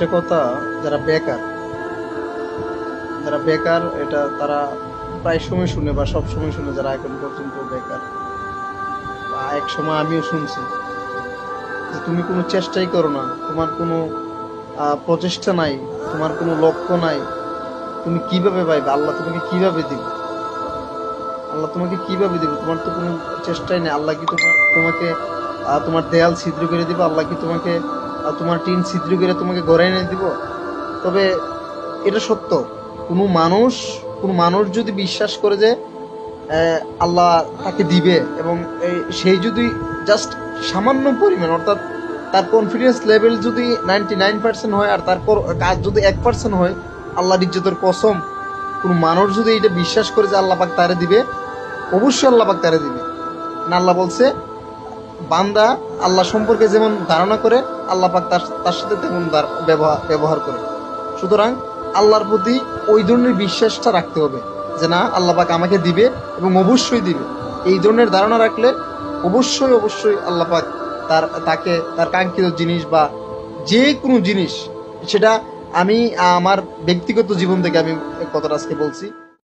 একটা কথা, যারা বেকার যারা বেকার এটা তারা প্রায় সময় শুনে বা সব সময় শুনে, যারা এখন পর্যন্ত বেকার, বা এক সময় আমিও শুনছি যে তুমি কোনো চেষ্টাই করো না, তোমার কোনো প্রচেষ্টা নাই, তোমার কোনো লক্ষ্য নাই, তুমি কিভাবে পাইবে, আল্লাহ তোমাকে কিভাবে দিবে, আল্লাহ তোমাকে কিভাবে দিবে, তোমার তো কোনো চেষ্টাই নেই, আল্লাহ কি তোমাকে তোমার দেয়াল ছিদ্র করে দিব, আল্লাহ কি তোমাকে তোমার টিন ছিদ্র করে তোমাকে গড়ে এনে দিব? তবে এটা সত্য, কোনো মানুষ কোনো মানুষ যদি বিশ্বাস করে যে আল্লাহ তাকে দিবে, এবং সেই যদি জাস্ট সামান্য পরিমাণ, অর্থাৎ তার কনফিডেন্স লেভেল যদি 99% হয়, আর তার কাজ যদি 1% হয়, আল্লাহর ইজ্জতের কসম, কোনো মানুষ যদি এটা বিশ্বাস করে যে আল্লাহ পাক তারে দিবে, অবশ্যই আল্লাহ পাক তারে দিবে। না, আল্লাহ বলছে বান্দা আল্লাহ সম্পর্কে যেমন ধারণা করে, আল্লাহ পাক তার সাথে তেমন ব্যবহার করে। সুতরাং আল্লাহর প্রতি ওই ধরনের বিশ্বাসটা রাখতে হবে যে না, আল্লাহ পাক আমাকে দিবে এবং অবশ্যই দিবে। এই ধরনের ধারণা রাখলে অবশ্যই অবশ্যই আল্লাহ পাক তাকে তার কাঙ্ক্ষিত জিনিস বা যে কোনো জিনিস, সেটা আমি আমার ব্যক্তিগত জীবন থেকে আমি কথাটা আজকে বলছি।